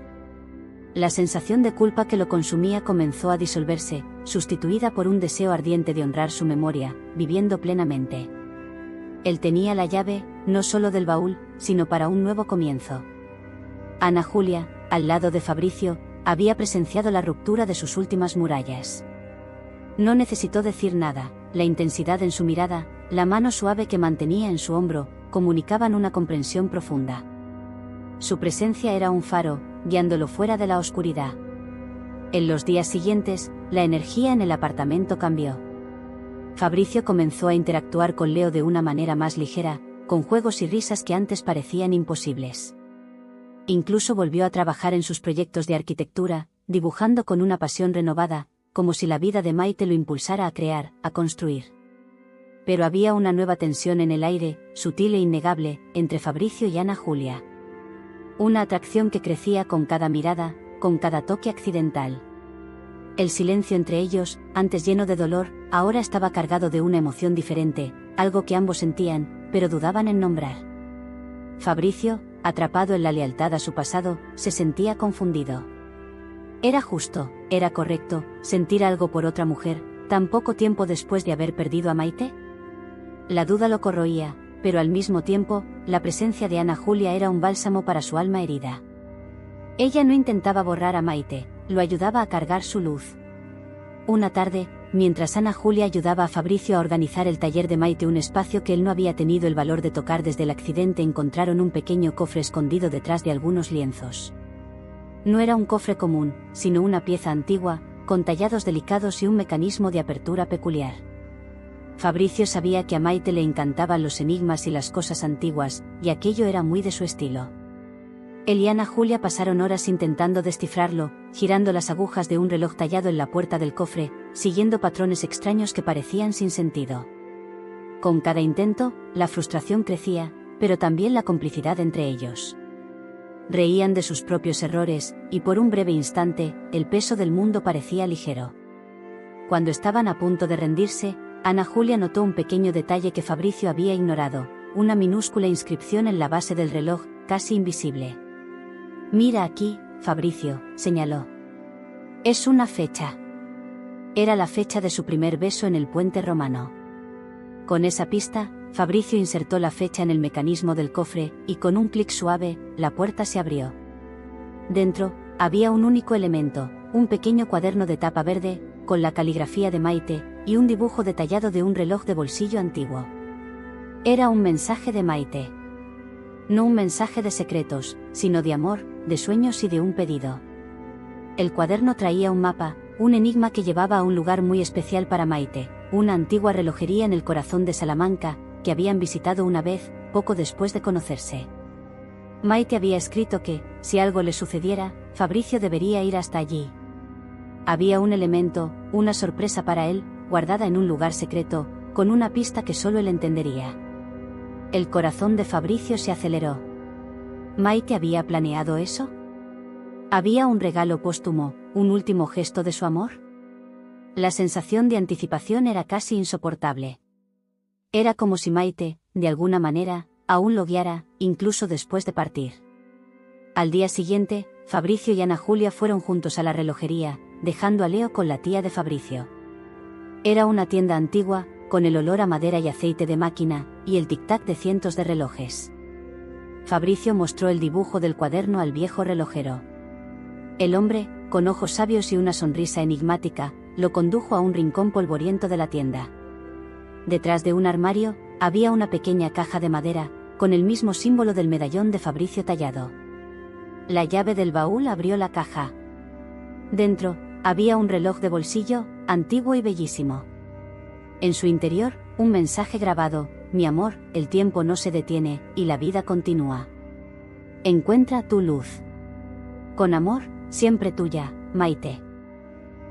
La sensación de culpa que lo consumía comenzó a disolverse, sustituida por un deseo ardiente de honrar su memoria, viviendo plenamente. Él tenía la llave, no solo del baúl, sino para un nuevo comienzo. Ana Julia, al lado de Fabricio, había presenciado la ruptura de sus últimas murallas. No necesitó decir nada, la intensidad en su mirada, la mano suave que mantenía en su hombro, comunicaban una comprensión profunda. Su presencia era un faro, guiándolo fuera de la oscuridad. En los días siguientes, la energía en el apartamento cambió. Fabricio comenzó a interactuar con Leo de una manera más ligera, con juegos y risas que antes parecían imposibles. Incluso volvió a trabajar en sus proyectos de arquitectura, dibujando con una pasión renovada, como si la vida de Maite lo impulsara a crear, a construir. Pero había una nueva tensión en el aire, sutil e innegable, entre Fabricio y Ana Julia. Una atracción que crecía con cada mirada, con cada toque accidental. El silencio entre ellos, antes lleno de dolor, ahora estaba cargado de una emoción diferente, algo que ambos sentían, pero dudaban en nombrar. Fabricio, atrapado en la lealtad a su pasado, se sentía confundido. Era justo, ¿era correcto sentir algo por otra mujer, tan poco tiempo después de haber perdido a Maite? La duda lo corroía, pero al mismo tiempo, la presencia de Ana Julia era un bálsamo para su alma herida. Ella no intentaba borrar a Maite, lo ayudaba a cargar su luz. Una tarde, mientras Ana Julia ayudaba a Fabricio a organizar el taller de Maite, un espacio que él no había tenido el valor de tocar desde el accidente, encontraron un pequeño cofre escondido detrás de algunos lienzos. No era un cofre común, sino una pieza antigua, con tallados delicados y un mecanismo de apertura peculiar. Fabricio sabía que a Maite le encantaban los enigmas y las cosas antiguas, y aquello era muy de su estilo. Él y Ana Julia pasaron horas intentando descifrarlo, girando las agujas de un reloj tallado en la puerta del cofre, siguiendo patrones extraños que parecían sin sentido. Con cada intento, la frustración crecía, pero también la complicidad entre ellos. Reían de sus propios errores, y por un breve instante, el peso del mundo parecía ligero. Cuando estaban a punto de rendirse, Ana Julia notó un pequeño detalle que Fabricio había ignorado, una minúscula inscripción en la base del reloj, casi invisible. «Mira aquí, Fabricio», señaló. «Es una fecha». Era la fecha de su primer beso en el puente romano. Con esa pista, Fabricio insertó la fecha en el mecanismo del cofre, y con un clic suave, la puerta se abrió. Dentro, había un único elemento, un pequeño cuaderno de tapa verde, con la caligrafía de Maite, y un dibujo detallado de un reloj de bolsillo antiguo. Era un mensaje de Maite. No un mensaje de secretos, sino de amor, de sueños y de un pedido. El cuaderno traía un mapa, un enigma que llevaba a un lugar muy especial para Maite, una antigua relojería en el corazón de Salamanca, que habían visitado una vez, poco después de conocerse. Maite había escrito que, si algo le sucediera, Fabricio debería ir hasta allí. Había un elemento, una sorpresa para él, guardada en un lugar secreto, con una pista que solo él entendería. El corazón de Fabricio se aceleró. ¿Maite había planeado eso? ¿Había un regalo póstumo, un último gesto de su amor? La sensación de anticipación era casi insoportable. Era como si Maite, de alguna manera, aún lo guiara, incluso después de partir. Al día siguiente, Fabricio y Ana Julia fueron juntos a la relojería, dejando a Leo con la tía de Fabricio. Era una tienda antigua, con el olor a madera y aceite de máquina, y el tic-tac de cientos de relojes. Fabricio mostró el dibujo del cuaderno al viejo relojero. El hombre, con ojos sabios y una sonrisa enigmática, lo condujo a un rincón polvoriento de la tienda. Detrás de un armario, había una pequeña caja de madera, con el mismo símbolo del medallón de Fabricio tallado. La llave del baúl abrió la caja. Dentro, había un reloj de bolsillo, antiguo y bellísimo. En su interior, un mensaje grabado: «Mi amor, el tiempo no se detiene, y la vida continúa. Encuentra tu luz. Con amor, siempre tuya, Maite».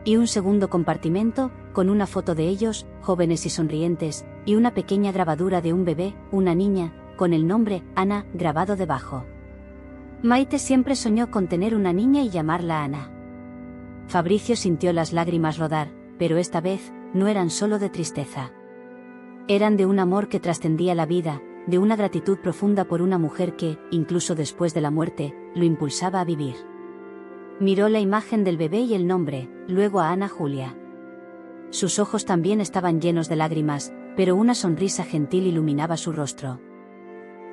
Y un segundo compartimento, con una foto de ellos, jóvenes y sonrientes, y una pequeña grabadura de un bebé, una niña, con el nombre Ana grabado debajo. Maite siempre soñó con tener una niña y llamarla Ana. Fabricio sintió las lágrimas rodar, pero esta vez, no eran solo de tristeza. Eran de un amor que trascendía la vida, de una gratitud profunda por una mujer que, incluso después de la muerte, lo impulsaba a vivir. Miró la imagen del bebé y el nombre, luego a Ana Julia. Sus ojos también estaban llenos de lágrimas, pero una sonrisa gentil iluminaba su rostro.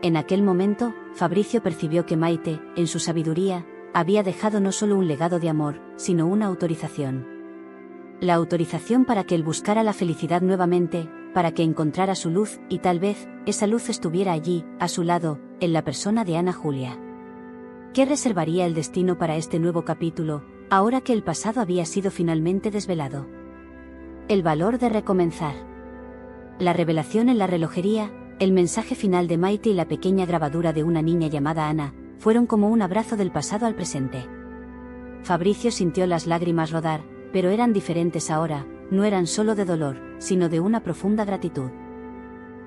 En aquel momento, Fabricio percibió que Maite, en su sabiduría, había dejado no solo un legado de amor, sino una autorización. La autorización para que él buscara la felicidad nuevamente, para que encontrara su luz, y tal vez, esa luz estuviera allí, a su lado, en la persona de Ana Julia. ¿Qué reservaría el destino para este nuevo capítulo, ahora que el pasado había sido finalmente desvelado? El valor de recomenzar. La revelación en la relojería, el mensaje final de Maite y la pequeña grabadura de una niña llamada Ana, fueron como un abrazo del pasado al presente. Fabricio sintió las lágrimas rodar, pero eran diferentes ahora, no eran solo de dolor, sino de una profunda gratitud.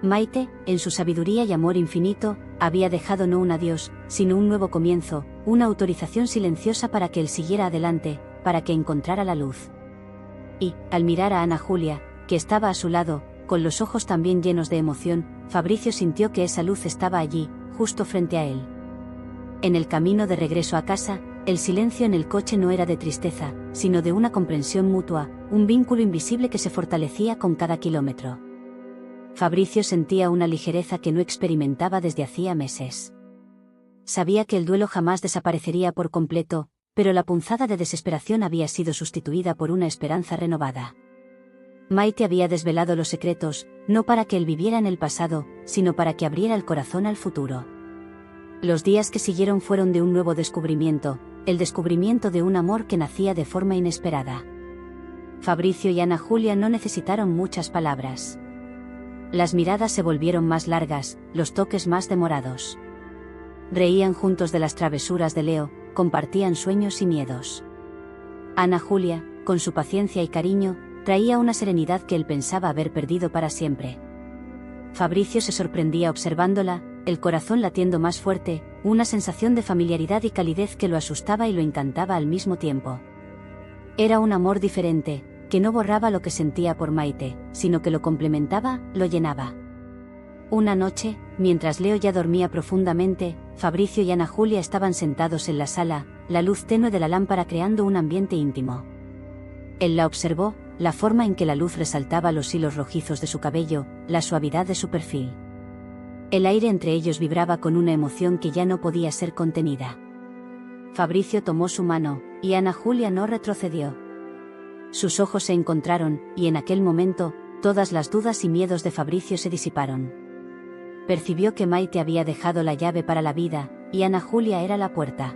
Maite, en su sabiduría y amor infinito, había dejado no un adiós, sino un nuevo comienzo, una autorización silenciosa para que él siguiera adelante, para que encontrara la luz. Y, al mirar a Ana Julia, que estaba a su lado, con los ojos también llenos de emoción, Fabricio sintió que esa luz estaba allí, justo frente a él. En el camino de regreso a casa, El silencio en el coche no era de tristeza, sino de una comprensión mutua, un vínculo invisible que se fortalecía con cada kilómetro. Fabricio sentía una ligereza que no experimentaba desde hacía meses. Sabía que el duelo jamás desaparecería por completo, pero la punzada de desesperación había sido sustituida por una esperanza renovada. Maite había desvelado los secretos, no para que él viviera en el pasado, sino para que abriera el corazón al futuro. Los días que siguieron fueron de un nuevo descubrimiento, el descubrimiento de un amor que nacía de forma inesperada. Fabricio y Ana Julia no necesitaron muchas palabras. Las miradas se volvieron más largas, los toques más demorados. Reían juntos de las travesuras de Leo, compartían sueños y miedos. Ana Julia, con su paciencia y cariño, traía una serenidad que él pensaba haber perdido para siempre. Fabricio se sorprendía observándola, el corazón latiendo más fuerte, una sensación de familiaridad y calidez que lo asustaba y lo encantaba al mismo tiempo. Era un amor diferente, que no borraba lo que sentía por Maite, sino que lo complementaba, lo llenaba. Una noche, mientras Leo ya dormía profundamente, Fabricio y Ana Julia estaban sentados en la sala, la luz tenue de la lámpara creando un ambiente íntimo. Él la observó, la forma en que la luz resaltaba los hilos rojizos de su cabello, la suavidad de su perfil. El aire entre ellos vibraba con una emoción que ya no podía ser contenida. Fabricio tomó su mano, y Ana Julia no retrocedió. Sus ojos se encontraron, y en aquel momento, todas las dudas y miedos de Fabricio se disiparon. Percibió que Maite había dejado la llave para la vida, y Ana Julia era la puerta.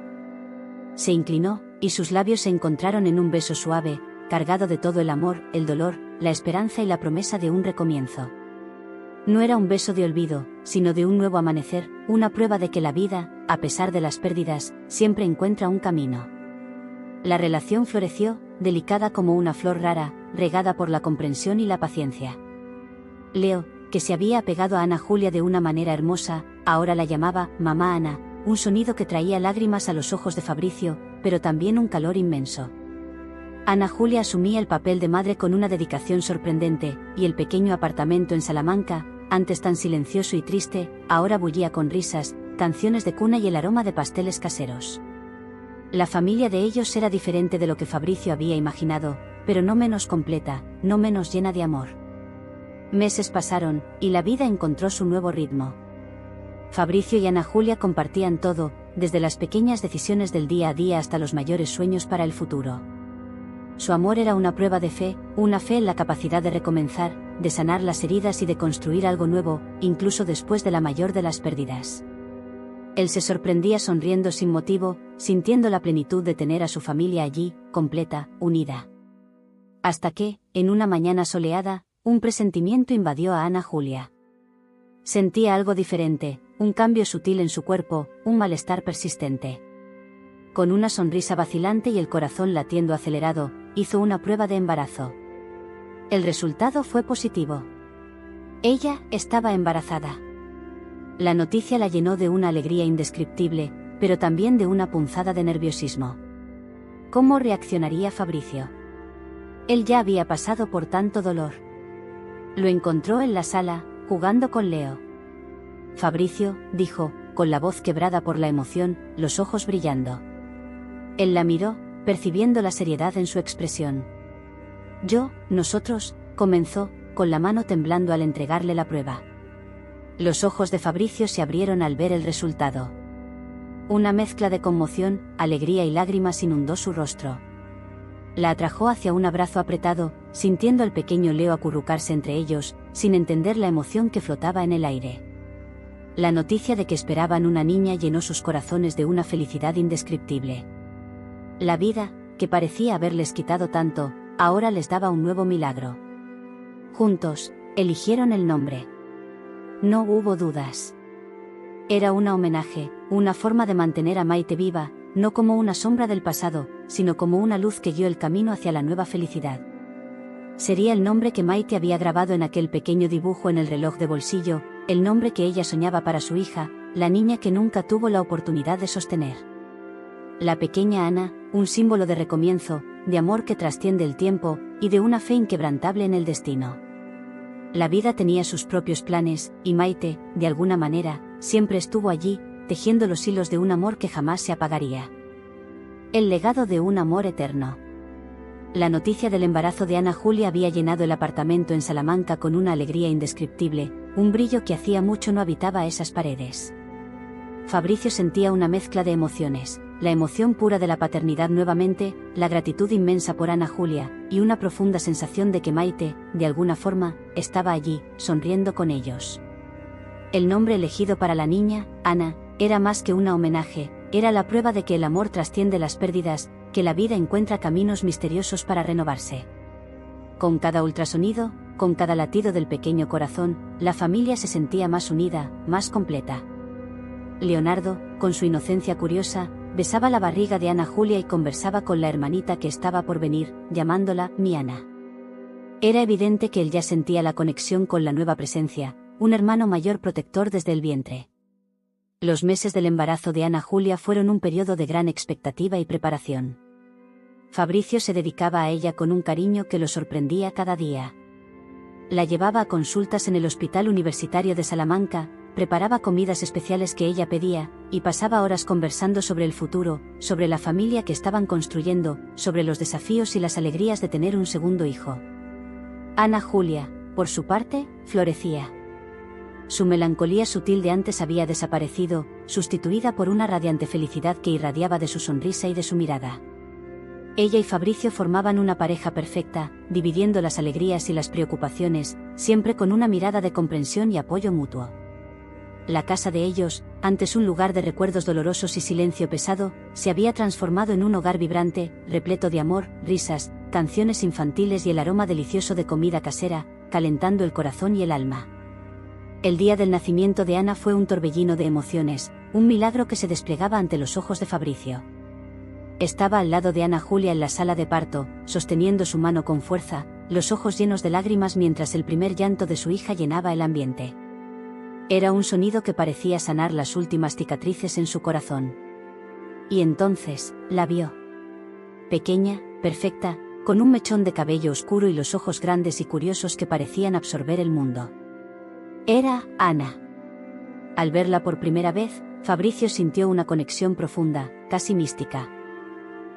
Se inclinó, y sus labios se encontraron en un beso suave, cargado de todo el amor, el dolor, la esperanza y la promesa de un recomienzo. No era un beso de olvido, sino de un nuevo amanecer, una prueba de que la vida, a pesar de las pérdidas, siempre encuentra un camino. La relación floreció, delicada como una flor rara, regada por la comprensión y la paciencia. Leo, que se había apegado a Ana Julia de una manera hermosa, ahora la llamaba Mamá Ana, un sonido que traía lágrimas a los ojos de Fabricio, pero también un calor inmenso. Ana Julia asumía el papel de madre con una dedicación sorprendente, y el pequeño apartamento en Salamanca, antes tan silencioso y triste, ahora bullía con risas, canciones de cuna y el aroma de pasteles caseros. La familia de ellos era diferente de lo que Fabricio había imaginado, pero no menos completa, no menos llena de amor. Meses pasaron, y la vida encontró su nuevo ritmo. Fabricio y Ana Julia compartían todo, desde las pequeñas decisiones del día a día hasta los mayores sueños para el futuro. Su amor era una prueba de fe, una fe en la capacidad de recomenzar, de sanar las heridas y de construir algo nuevo, incluso después de la mayor de las pérdidas. Él se sorprendía sonriendo sin motivo, sintiendo la plenitud de tener a su familia allí, completa, unida. Hasta que, en una mañana soleada, un presentimiento invadió a Ana Julia. Sentía algo diferente, un cambio sutil en su cuerpo, un malestar persistente. Con una sonrisa vacilante y el corazón latiendo acelerado, hizo una prueba de embarazo. El resultado fue positivo. Ella estaba embarazada. La noticia la llenó de una alegría indescriptible, pero también de una punzada de nerviosismo. ¿Cómo reaccionaría Fabricio? Él ya había pasado por tanto dolor. Lo encontró en la sala, jugando con Leo. Fabricio, dijo, con la voz quebrada por la emoción, los ojos brillando. Él la miró, percibiendo la seriedad en su expresión. Nosotros, comenzó, con la mano temblando al entregarle la prueba. Los ojos de Fabricio se abrieron al ver el resultado. Una mezcla de conmoción, alegría y lágrimas inundó su rostro. La atrajo hacia un abrazo apretado, sintiendo al pequeño Leo acurrucarse entre ellos, sin entender la emoción que flotaba en el aire. La noticia de que esperaban una niña llenó sus corazones de una felicidad indescriptible. La vida, que parecía haberles quitado tanto, ahora les daba un nuevo milagro. Juntos, eligieron el nombre. No hubo dudas. Era un homenaje, una forma de mantener a Maite viva, no como una sombra del pasado, sino como una luz que guió el camino hacia la nueva felicidad. Sería el nombre que Maite había grabado en aquel pequeño dibujo en el reloj de bolsillo, el nombre que ella soñaba para su hija, la niña que nunca tuvo la oportunidad de sostener. La pequeña Ana, un símbolo de recomienzo, de amor que trasciende el tiempo, y de una fe inquebrantable en el destino. La vida tenía sus propios planes, y Maite, de alguna manera, siempre estuvo allí, tejiendo los hilos de un amor que jamás se apagaría. El legado de un amor eterno. La noticia del embarazo de Ana Julia había llenado el apartamento en Salamanca con una alegría indescriptible, un brillo que hacía mucho no habitaba esas paredes. Fabricio sentía una mezcla de emociones, la emoción pura de la paternidad nuevamente, la gratitud inmensa por Ana Julia, y una profunda sensación de que Maite, de alguna forma, estaba allí, sonriendo con ellos. El nombre elegido para la niña, Ana, era más que un homenaje, era la prueba de que el amor trasciende las pérdidas, que la vida encuentra caminos misteriosos para renovarse. Con cada ultrasonido, con cada latido del pequeño corazón, la familia se sentía más unida, más completa. Leonardo, con su inocencia curiosa, besaba la barriga de Ana Julia y conversaba con la hermanita que estaba por venir, llamándola mi Ana. Era evidente que él ya sentía la conexión con la nueva presencia, un hermano mayor protector desde el vientre. Los meses del embarazo de Ana Julia fueron un periodo de gran expectativa y preparación. Fabricio se dedicaba a ella con un cariño que lo sorprendía cada día. La llevaba a consultas en el Hospital Universitario de Salamanca, preparaba comidas especiales que ella pedía, y pasaba horas conversando sobre el futuro, sobre la familia que estaban construyendo, sobre los desafíos y las alegrías de tener un segundo hijo. Ana Julia, por su parte, florecía. Su melancolía sutil de antes había desaparecido, sustituida por una radiante felicidad que irradiaba de su sonrisa y de su mirada. Ella y Fabricio formaban una pareja perfecta, dividiendo las alegrías y las preocupaciones, siempre con una mirada de comprensión y apoyo mutuo. La casa de ellos, antes un lugar de recuerdos dolorosos y silencio pesado, se había transformado en un hogar vibrante, repleto de amor, risas, canciones infantiles y el aroma delicioso de comida casera, calentando el corazón y el alma. El día del nacimiento de Ana fue un torbellino de emociones, un milagro que se desplegaba ante los ojos de Fabricio. Estaba al lado de Ana Julia en la sala de parto, sosteniendo su mano con fuerza, los ojos llenos de lágrimas mientras el primer llanto de su hija llenaba el ambiente. Era un sonido que parecía sanar las últimas cicatrices en su corazón. Y entonces, la vio. Pequeña, perfecta, con un mechón de cabello oscuro y los ojos grandes y curiosos que parecían absorber el mundo. Era Ana. Al verla por primera vez, Fabricio sintió una conexión profunda, casi mística.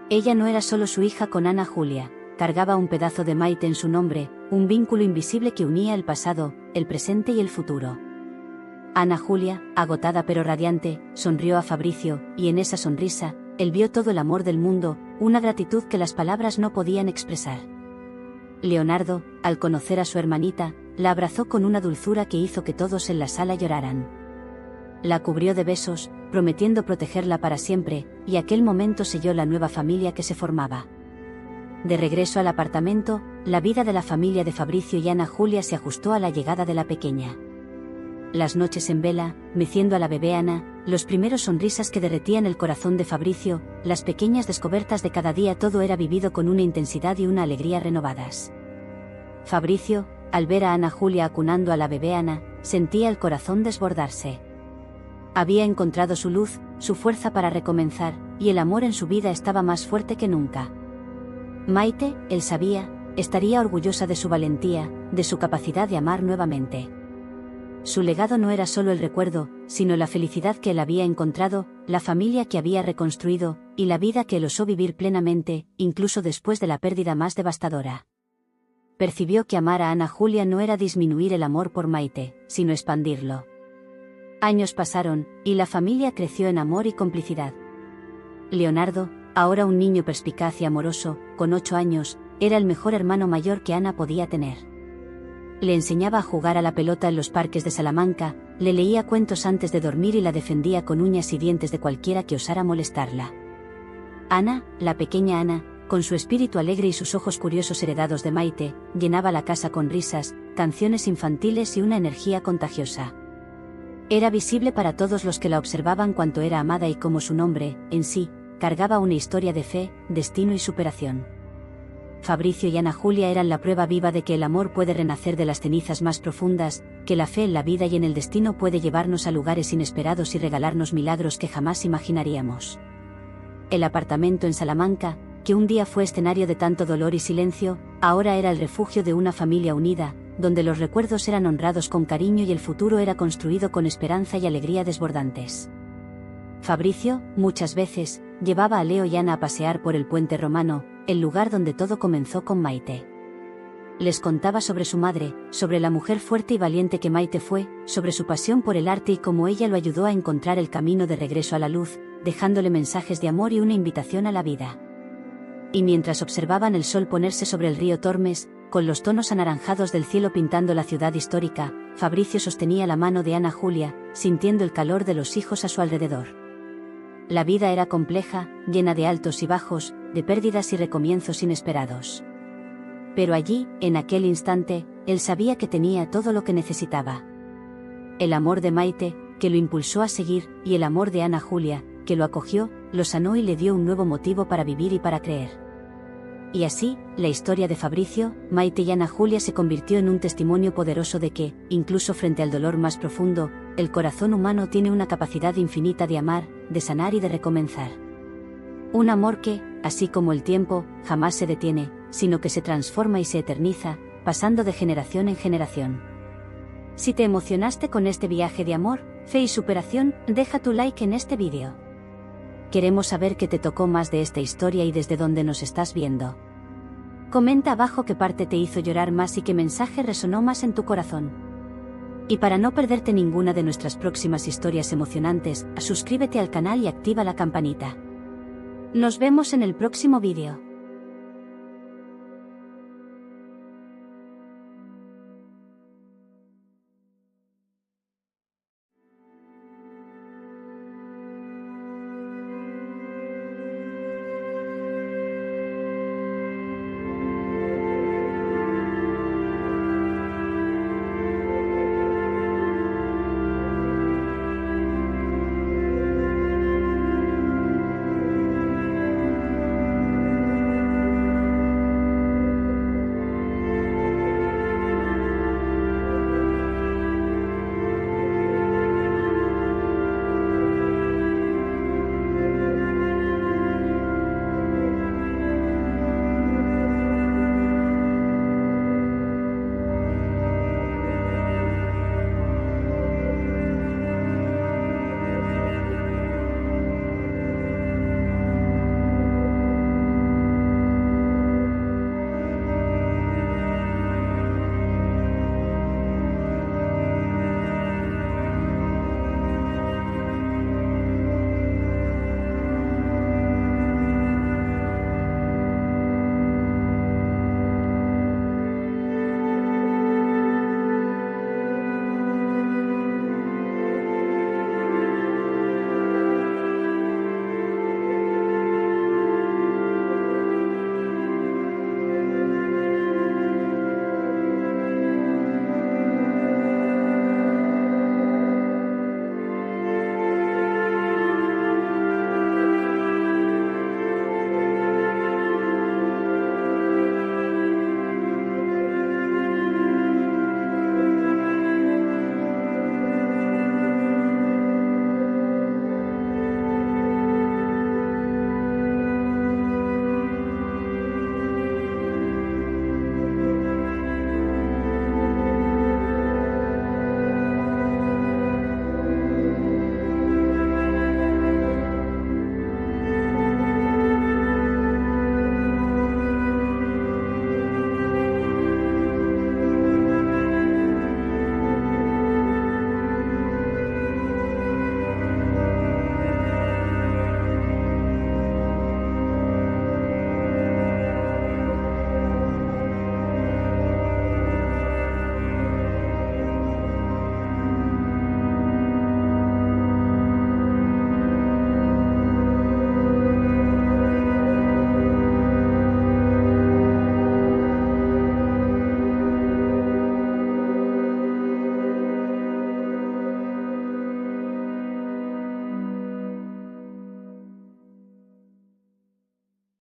Ella no era solo su hija con Ana Julia, cargaba un pedazo de Maite en su nombre, un vínculo invisible que unía el pasado, el presente y el futuro. Ana Julia, agotada pero radiante, sonrió a Fabricio, y en esa sonrisa, él vio todo el amor del mundo, una gratitud que las palabras no podían expresar. Leonardo, al conocer a su hermanita, la abrazó con una dulzura que hizo que todos en la sala lloraran. La cubrió de besos, prometiendo protegerla para siempre, y aquel momento selló la nueva familia que se formaba. De regreso al apartamento, la vida de la familia de Fabricio y Ana Julia se ajustó a la llegada de la pequeña. Las noches en vela, meciendo a la bebé Ana, los primeros sonrisas que derretían el corazón de Fabricio, las pequeñas descobertas de cada día, todo era vivido con una intensidad y una alegría renovadas. Fabricio, al ver a Ana Julia acunando a la bebé Ana, sentía el corazón desbordarse. Había encontrado su luz, su fuerza para recomenzar, y el amor en su vida estaba más fuerte que nunca. Maite, él sabía, estaría orgullosa de su valentía, de su capacidad de amar nuevamente. Su legado no era solo el recuerdo, sino la felicidad que él había encontrado, la familia que había reconstruido, y la vida que él osó vivir plenamente, incluso después de la pérdida más devastadora. Percibió que amar a Ana Julia no era disminuir el amor por Maite, sino expandirlo. Años pasaron, y la familia creció en amor y complicidad. Leonardo, ahora un niño perspicaz y amoroso, con 8 años, era el mejor hermano mayor que Ana podía tener. Le enseñaba a jugar a la pelota en los parques de Salamanca, le leía cuentos antes de dormir y la defendía con uñas y dientes de cualquiera que osara molestarla. Ana, la pequeña Ana, con su espíritu alegre y sus ojos curiosos heredados de Maite, llenaba la casa con risas, canciones infantiles y una energía contagiosa. Era visible para todos los que la observaban cuánto era amada y cómo su nombre, en sí, cargaba una historia de fe, destino y superación. Fabricio y Ana Julia eran la prueba viva de que el amor puede renacer de las cenizas más profundas, que la fe en la vida y en el destino puede llevarnos a lugares inesperados y regalarnos milagros que jamás imaginaríamos. El apartamento en Salamanca, que un día fue escenario de tanto dolor y silencio, ahora era el refugio de una familia unida, donde los recuerdos eran honrados con cariño y el futuro era construido con esperanza y alegría desbordantes. Fabricio, muchas veces, llevaba a Leo y Ana a pasear por el puente romano, el lugar donde todo comenzó con Maite. Les contaba sobre su madre, sobre la mujer fuerte y valiente que Maite fue, sobre su pasión por el arte y cómo ella lo ayudó a encontrar el camino de regreso a la luz, dejándole mensajes de amor y una invitación a la vida. Y mientras observaban el sol ponerse sobre el río Tormes, con los tonos anaranjados del cielo pintando la ciudad histórica, Fabricio sostenía la mano de Ana Julia, sintiendo el calor de los hijos a su alrededor. La vida era compleja, llena de altos y bajos, de pérdidas y recomienzos inesperados. Pero allí, en aquel instante, él sabía que tenía todo lo que necesitaba. El amor de Maite, que lo impulsó a seguir, y el amor de Ana Julia, que lo acogió, lo sanó y le dio un nuevo motivo para vivir y para creer. Y así, la historia de Fabricio, Maite y Ana Julia se convirtió en un testimonio poderoso de que, incluso frente al dolor más profundo, el corazón humano tiene una capacidad infinita de amar, de sanar y de recomenzar. Un amor que, así como el tiempo, jamás se detiene, sino que se transforma y se eterniza, pasando de generación en generación. Si te emocionaste con este viaje de amor, fe y superación, deja tu like en este vídeo. Queremos saber qué te tocó más de esta historia y desde dónde nos estás viendo. Comenta abajo qué parte te hizo llorar más y qué mensaje resonó más en tu corazón. Y para no perderte ninguna de nuestras próximas historias emocionantes, suscríbete al canal y activa la campanita. Nos vemos en el próximo vídeo.